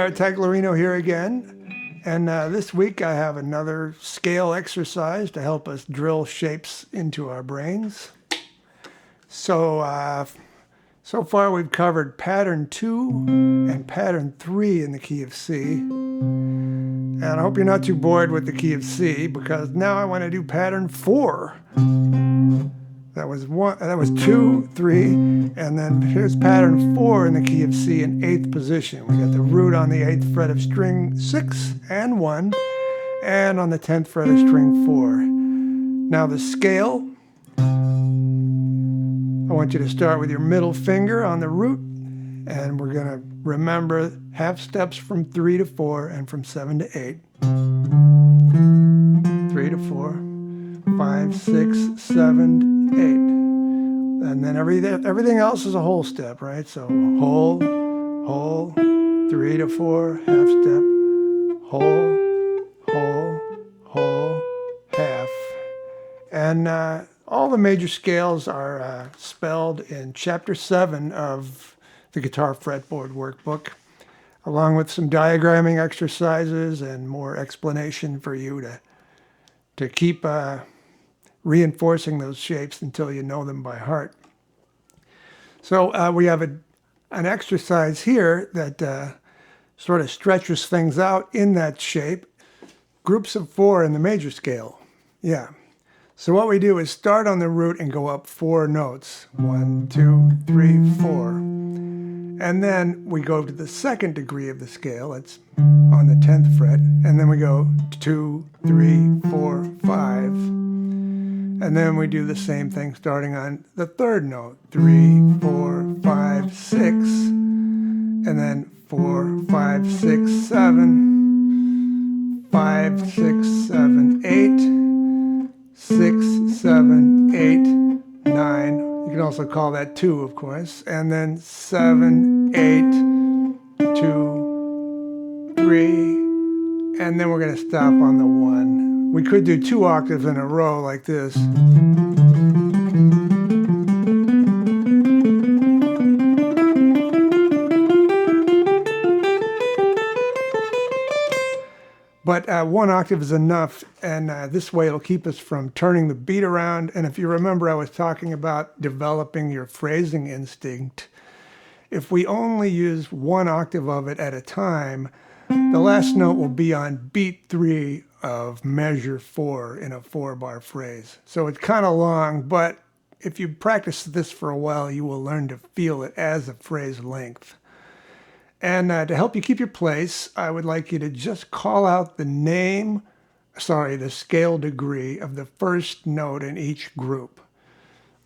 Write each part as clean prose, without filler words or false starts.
Barrett Tagliarino here again, and this week I have another scale exercise to help us drill shapes into our brains. So far we've covered pattern 2 and pattern 3 in the key of C, and I hope you're not too bored with the key of C, because now I want to do pattern 4. That was 2, 3, and then here's pattern 4 in the key of C in 8th position. We got the root on the 8th fret of string 6 and 1, and on the 10th fret of string 4. Now the scale, I want you to start with your middle finger on the root, and we're going to remember half steps from 3 to 4 and from 7 to 8. 3 to 4, 5, 6, 7, 8. And then everything else is a whole step, right? So whole, 3 to 4, half step, whole, half. And all the major scales are spelled in Chapter 7 of the Guitar Fretboard workbook, along with some diagramming exercises and more explanation for you to keep reinforcing those shapes until you know them by heart. So we have an exercise here that sort of stretches things out in that shape. Groups of 4 in the major scale. Yeah. So what we do is start on the root and go up 4 notes. 1, 2, 3, 4. And then we go to the second degree of the scale. It's on the 10th fret. And then we go 2, 3, 4, 5. And then we do the same thing starting on the third note. 3, 4, 5, 6. And then 4, 5, 6, 7. 5, 6, 7, 8. 6, 7, 8, 9. You can also call that 2, of course. And then 7, 8, 2, 3. And then we're going to stop on the 1. We could do 2 octaves in a row like this. But 1 octave is enough, and this way it'll keep us from turning the beat around. And if you remember, I was talking about developing your phrasing instinct. If we only use 1 octave of it at a time, the last note will be on beat 3 of measure 4 in a 4-bar phrase. So it's kind of long, but if you practice this for a while, you will learn to feel it as a phrase length. And to help you keep your place, I would like you to just call out the scale degree of the first note in each group,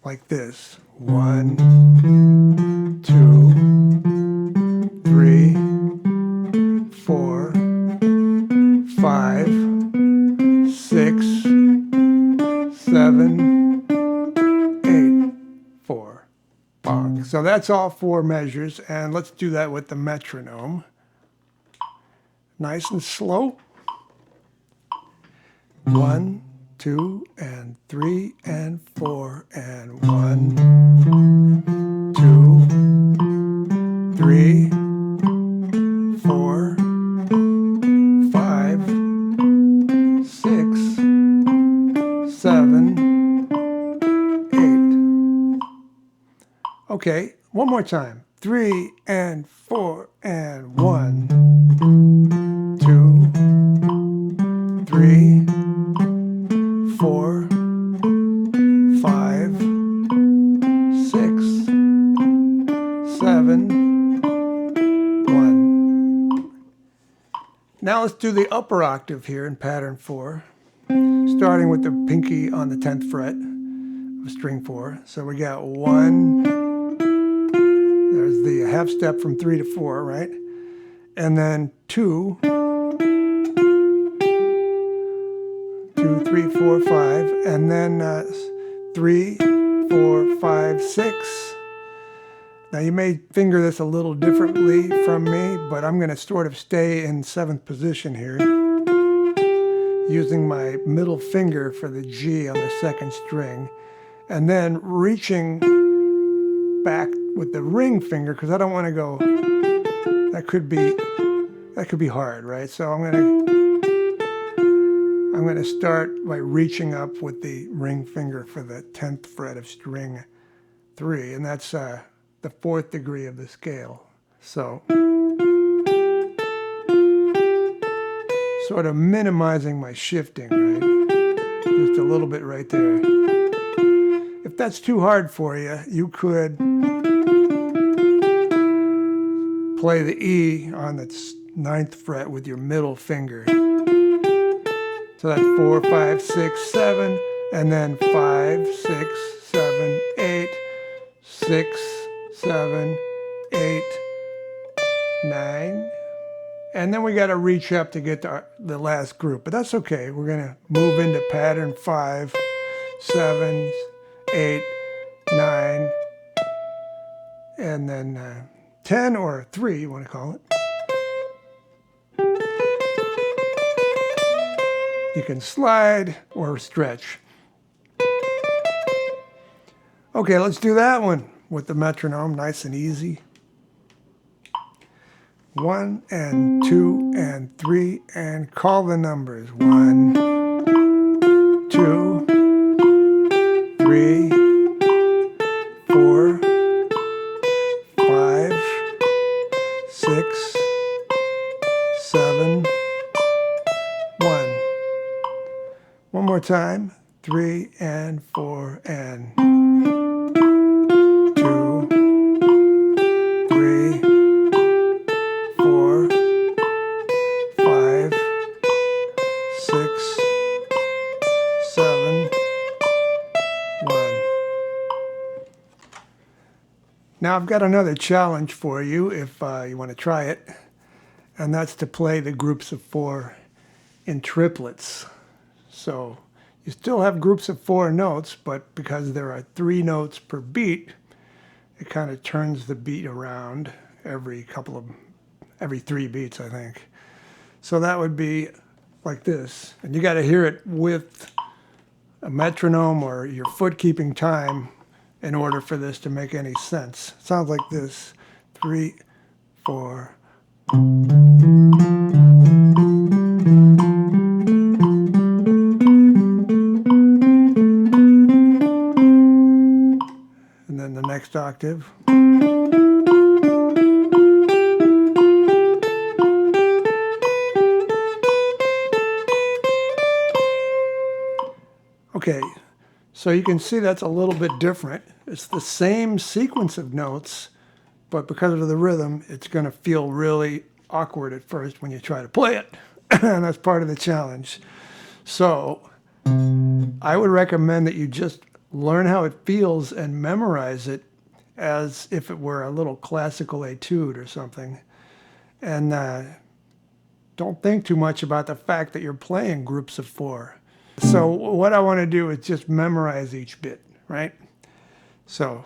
like this. 1, 2, 3, 4, 5, 6, 7, 8, 4. Bonk. So that's all 4 measures, and let's do that with the metronome. Nice and slow. 1, 2, and 3, and 4, and 1, 2, 3, 4, 5, 6, 7, 8. Okay, one more time. 3 and 4 and 1, 2, 3, 4, 5, 6, 7, 1. Now let's do the upper octave here in pattern 4, starting with the pinky on the 10th fret of string 4. So we got 1, there's the half step from 3 to 4, right? And then 2, 2, 3, 4, 5, and then 3, 4, 5, 6. Now you may finger this a little differently from me, but I'm going to sort of stay in 7th position here, using my middle finger for the G on the 2nd string, and then reaching back with the ring finger, because I don't want to go, that could be that could be hard, right? So I'm gonna start by reaching up with the ring finger for the 10th fret of string 3, and that's the 4th degree of the scale. So sort of minimizing my shifting, right? Just a little bit right there. If that's too hard for you, you could play the E on the 9th fret with your middle finger. So that's 4, 5, 6, 7, and then 5, 6, 7, 8, 6, 7, 8, 9. And then we got to reach up to get to the last group, but that's okay. We're going to move into pattern 5, 7, 8, 9, and then 10 or 3, you want to call it. You can slide or stretch. Okay, let's do that one with the metronome, nice and easy. 1 and 2 and 3, and call the numbers. 1, 2, 3, 4, 5, 6, 7, 1. One more time. 3 and 4 and 2, 3, 4, 5, 6, 7, 1. Now I've got another challenge for you if you want to try it, and that's to play the groups of 4 in triplets. So you still have groups of 4 notes, but because there are 3 notes per beat, it kind of turns the beat around every 3 beats, I think. So that would be like this. And you got to hear it with a metronome or your foot keeping time in order for this to make any sense. It sounds like this. 3, 4. And then the next octave. Okay, so you can see that's a little bit different. It's the same sequence of notes, but because of the rhythm, it's going to feel really awkward at first when you try to play it. And that's part of the challenge. So I would recommend that you just learn how it feels and memorize it as if it were a little classical etude or something. And don't think too much about the fact that you're playing groups of 4. So what I want to do is just memorize each bit, right? So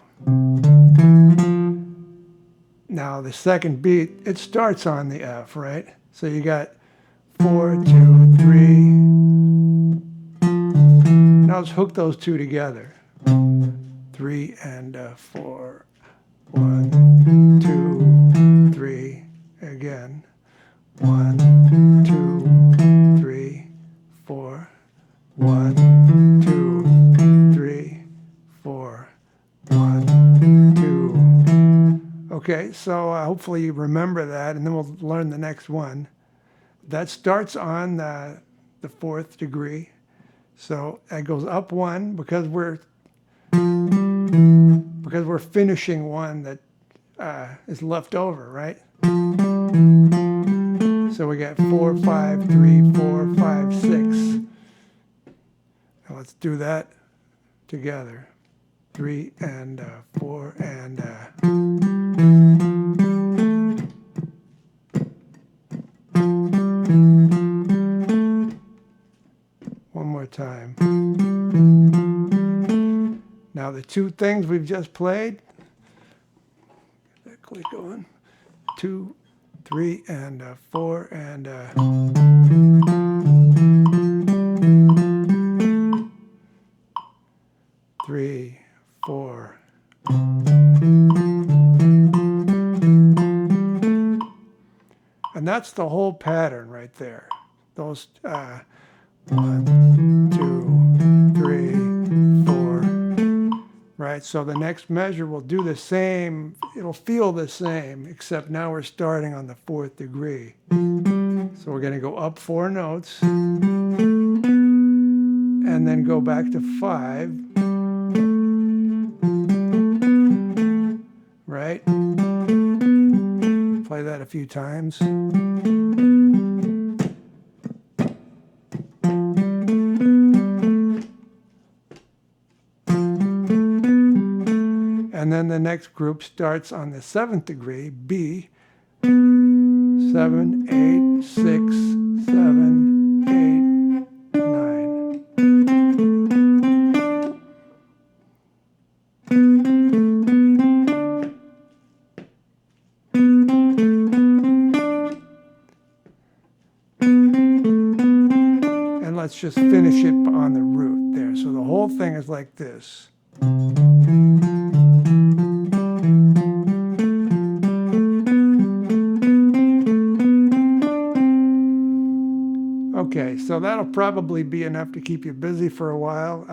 now the second beat, it starts on the F, right? So you got 4, 2, 3. Now let's hook those 2 together. 3 and 4. 1, 2, 3. Again. 1, 2, 3, 4. 1, 2, 3, 4. 1, 2. Okay, so hopefully you remember that, and then we'll learn the next one. That starts on the 4th degree. So it goes up 1 because we're finishing one that is left over, right? So we got 4, 5, 3, 4, 5, 6. Now let's do that together. 3 and 4 and one more time. Now the 2 things we've just played, get that click going. 2, 3 and 4 and 3, 4. And that's the whole pattern right there. Those 1, 2, 3, 4. Right, so the next measure will do the same. It'll feel the same, except now we're starting on the 4th degree. So we're going to go up 4 notes, and then go back to 5. Right? Play that a few times. And then the next group starts on the 7th degree, B, 7, 8, 6, 7, 8, 9. And let's just finish it on the root there. So the whole thing is like this. Okay, so that'll probably be enough to keep you busy for a while.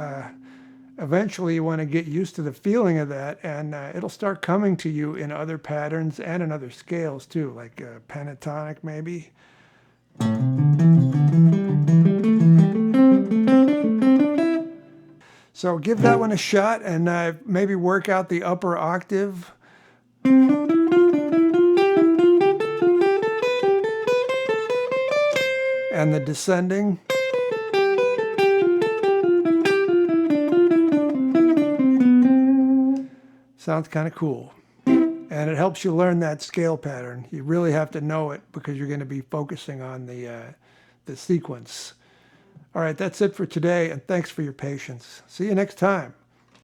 Eventually you want to get used to the feeling of that, and it'll start coming to you in other patterns and in other scales too, like pentatonic maybe. So give that one a shot and maybe work out the upper octave. And the descending. Sounds kind of cool. And it helps you learn that scale pattern. You really have to know it because you're going to be focusing on the sequence. All right, that's it for today, and thanks for your patience. See you next time.